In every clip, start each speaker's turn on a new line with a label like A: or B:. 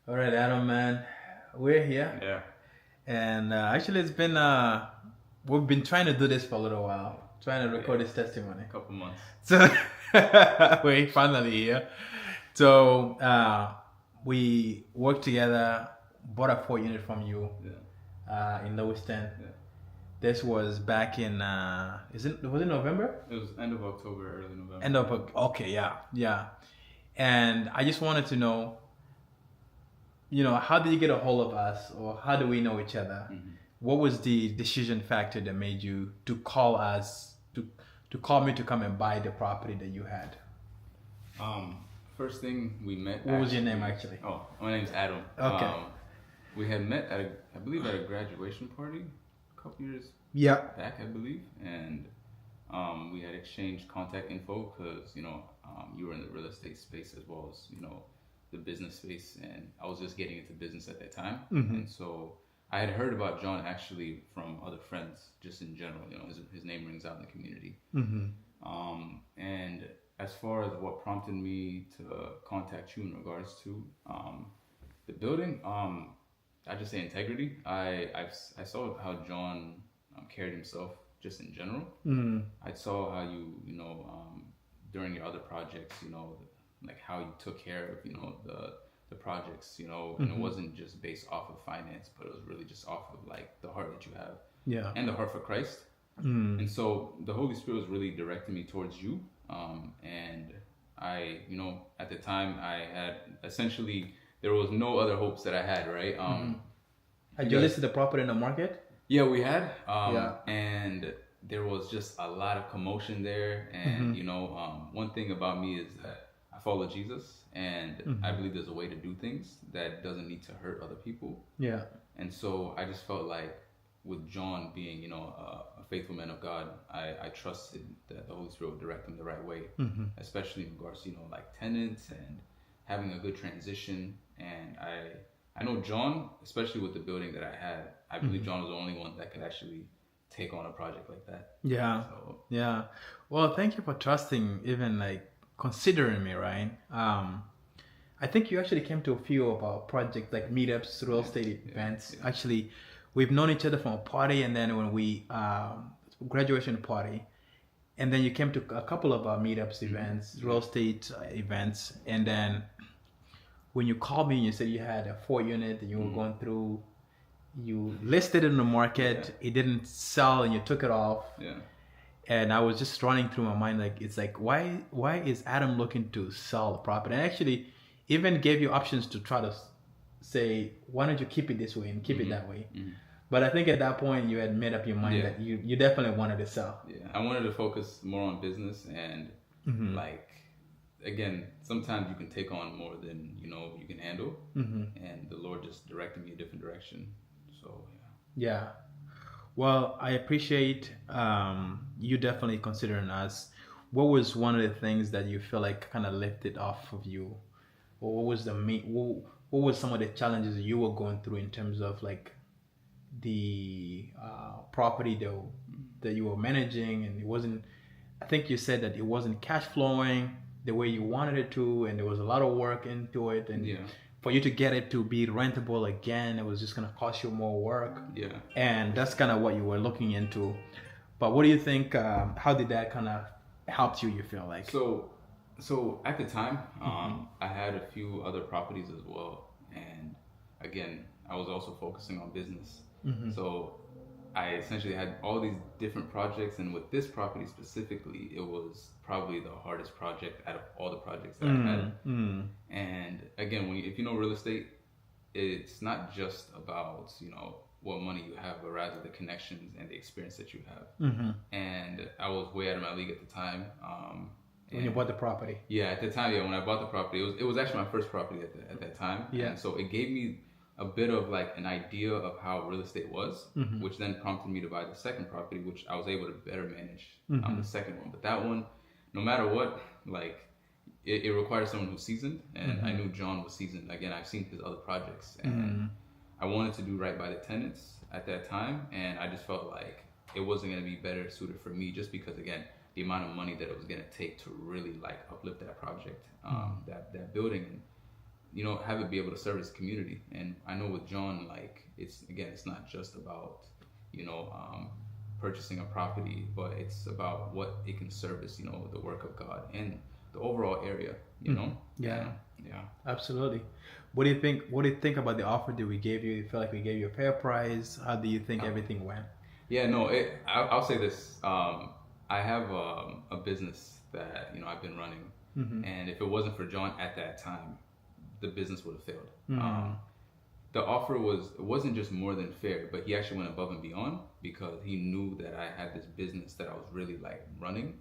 A: All right, Adam, man, we're here,
B: Yeah,
A: and actually, it's been we've been trying to do this for a little while, trying to record
B: yeah,
A: this testimony.
B: a couple months.
A: So we're finally here. So we worked together, bought a 4 unit from you
B: Yeah,
A: in Lewiston.
B: yeah.
A: This was back in was it November?
B: It was end of October, early November.
A: End of okay, yeah, yeah. And I just wanted to know, how did you get a hold of us, or how do we know each other?
B: Mhm.
A: What was the decision factor that made you to call us to call me to come and buy the property that you had?
B: First thing we met.
A: What was your name actually?
B: Oh, my name's Adam.
A: Okay.
B: We had met at I believe at a graduation party a couple years
A: Yeah.
B: back, I believe, and we had exchanged contact info because you were in the real estate space as well as the business space, and I was just getting into business at that time, and so I had heard about John actually from other friends, just in general. His name rings out in the community. And as far as what prompted me to contact you in regards to the building, I just say integrity. I saw how John carried himself just in general. I saw how during your other projects, like how you took care of the projects, and it wasn't just based off of finance, but it was really just off of like the heart that you have
A: Yeah.
B: and the heart for Christ. And so the Holy Spirit was really directing me towards you. And I, at the time, I had essentially, there was no other hopes that I had, right?
A: Had you listed the property in the market?
B: Yeah, we had.
A: Yeah.
B: And there was just a lot of commotion there. And, one thing about me is that I follow Jesus, and I believe there's a way to do things that doesn't need to hurt other people.
A: Yeah.
B: And so I just felt like with John being, a faithful man of God, I trusted that the Holy Spirit would direct him the right way, especially in regards to, like tenants and having a good transition. And I know John, especially with the building that I had, I believe John was the only one that could actually take on a project like that.
A: Yeah.
B: So,
A: Yeah. Well, thank you for trusting, even like considering me, right? I think you actually came to a few of our projects, like meetups, real estate events.
B: yeah.
A: Actually, we've known each other from a party, and then when we graduation party, and then you came to a couple of our meetups events, real estate events, and then when you called me and you said you had a 4 unit and you were going through, you listed it in the market, it didn't sell, and you took it off.
B: Yeah.
A: And I was just running through my mind, like, it's like, why is Adam looking to sell the property? And actually even gave you options to try to say, why don't you keep it this way and keep it that way? But I think at that point you had made up your mind that you definitely wanted to sell.
B: Yeah, I wanted to focus more on business, and like, again, sometimes you can take on more than you can handle, and the Lord just directed me a different direction. So
A: Yeah. Well, I appreciate you definitely considering us. What was one of the things that you feel like kind of lifted off of you, or what was what was some of the challenges you were going through in terms of like the property that you were managing, and it wasn't. I think you said that it wasn't cash flowing the way you wanted it to, and there was a lot of work into it, and for you to get it to be rentable again, it was just gonna cost you more work.
B: yeah.
A: And that's kind of what you were looking into. But what do you think? How did that kind of help you? You feel like?
B: So at the time, I had a few other properties as well, and again, I was also focusing on business. So I essentially had all these different projects, and with this property specifically, it was probably the hardest project out of all the projects that I had. And again, if you know real estate, it's not just about what money you have, but rather the connections and the experience that you have. And I was way out of my league at the time.
A: When you bought the property?
B: Yeah, at the time, when I bought the property, it was actually my first property at that time.
A: Yeah.
B: And so it gave me a bit of like an idea of how real estate was, which then prompted me to buy the second property, which I was able to better manage the second one. But that one, no matter what, like it requires someone who's seasoned, and I knew John was seasoned. Again, I've seen his other projects, and I wanted to do right by the tenants at that time, and I just felt like it wasn't going to be better suited for me, just because, again, the amount of money that it was going to take to really like uplift that project, that building. have it be able to service the community. And I know with John, like it's not just about purchasing a property, but it's about what it can service, the work of God and the overall area,
A: Yeah.
B: Yeah.
A: Absolutely. What do you think? What do you think about the offer that we gave you? You feel like we gave you a fair price? How do you think everything went?
B: Yeah, no, I'll say this. I have a business that, I've been running. And if it wasn't for John at that time, the business would have failed. The offer wasn't just more than fair, but he actually went above and beyond because he knew that I had this business that I was really like running.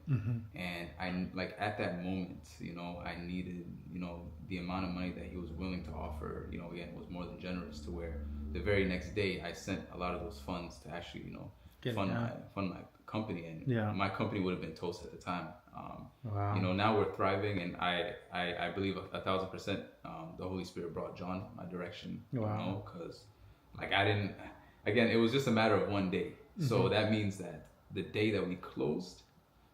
B: And I like at that moment, I needed, the amount of money that he was willing to offer, again, was more than generous to where the very next day I sent a lot of those funds to actually, fund my company, and my company would have been toast at the time.
A: Wow.
B: Now we're thriving, and I believe 1,000% the Holy Spirit brought John my direction.
A: Wow.
B: Because like it was just a matter of one day. So that means that the day that we closed,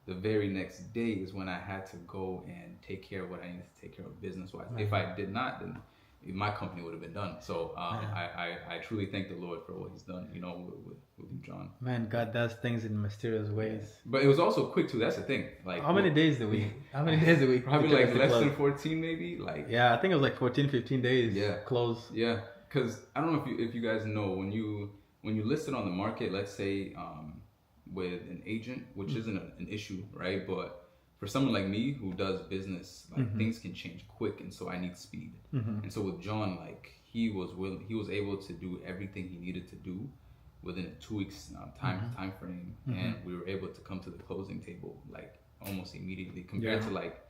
B: the very next day is when I had to go and take care of what I needed to take care of business-wise. If I did not, then my company would have been done. So I truly thank the Lord for what He's done, with you, John.
A: Man, God does things in mysterious ways.
B: But it was also quick too. That's the thing. Like,
A: how many days did we?
B: Probably like less than 14, maybe. Like,
A: yeah, I think it was like 14, 15 days.
B: Yeah.
A: Close.
B: Yeah, because I don't know if you guys know when you list it on the market, let's say with an agent, which isn't an issue, right? But for someone like me who does business, like things can change quick, and so I need speed. And so with John, like he was able to do everything he needed to do within a 2 weeks time frame, and we were able to come to the closing table like almost immediately compared to like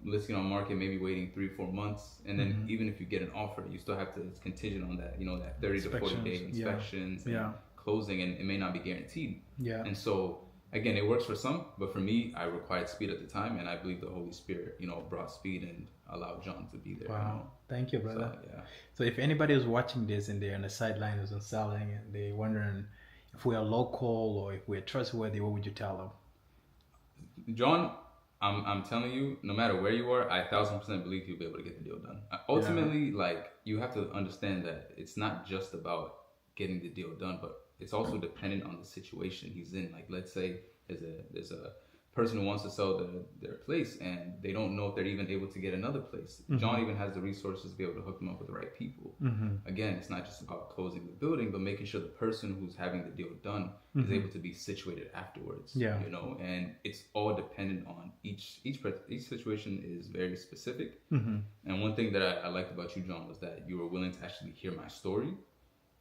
B: listing on market, maybe waiting 3-4 months, and then even if you get an offer, you still have to, it's contingent on that that 30 to 40 day inspections and closing, and it may not be guaranteed. And so again, it works for some, but for me, I required speed at the time, and I believe the Holy Spirit, brought speed and allowed John to be there.
A: Wow. Thank you, brother.
B: So,
A: so if anybody is watching this and they're on the sidelines and selling, and they're wondering if we are local or if we're trustworthy, what would you tell them?
B: John, I'm telling you, no matter where you are, I 1,000% believe you'll be able to get the deal done. Ultimately, like, you have to understand that it's not just about getting the deal done, but it's also dependent on the situation he's in. Like, let's say there's a person who wants to sell their place, and they don't know if they're even able to get another place. John even has the resources to be able to hook them up with the right people. Again, it's not just about closing the building, but making sure the person who's having the deal done is able to be situated afterwards. And it's all dependent on each situation is very specific. And one thing that I liked about you, John, was that you were willing to actually hear my story,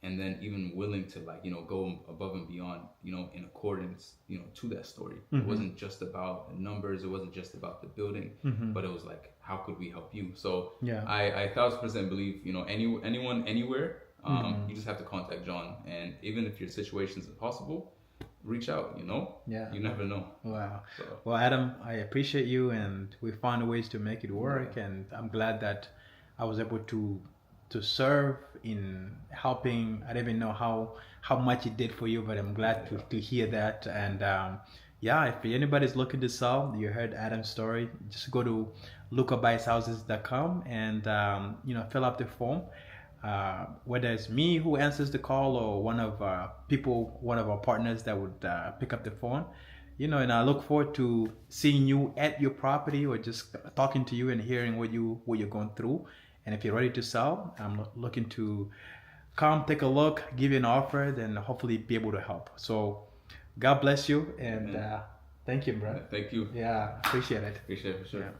B: and then even willing to go above and beyond, in accordance, to that story. It wasn't just about the numbers. It wasn't just about the building, but it was like, how could we help you? So I 1,000% believe, anyone, anywhere, you just have to contact John. And even if your situation is impossible, reach out, you never know.
A: Wow. So. Well, Adam, I appreciate you, and we found ways to make it work. And I'm glad that I was able to serve in helping. I don't even know how much it did for you, but I'm glad to hear that. And if anybody's looking to sell, you heard Adam's story, just go to lucabuyshouses.com and fill out the form. Whether it's me who answers the call or one of our partners that would pick up the phone, and I look forward to seeing you at your property or just talking to you and hearing what you're going through. And if you're ready to sell, I'm looking to come take a look, give you an offer, then hopefully be able to help. So God bless you, and thank you, bro.
B: Thank you.
A: Yeah, appreciate it.
B: Appreciate it for sure.
A: Yeah.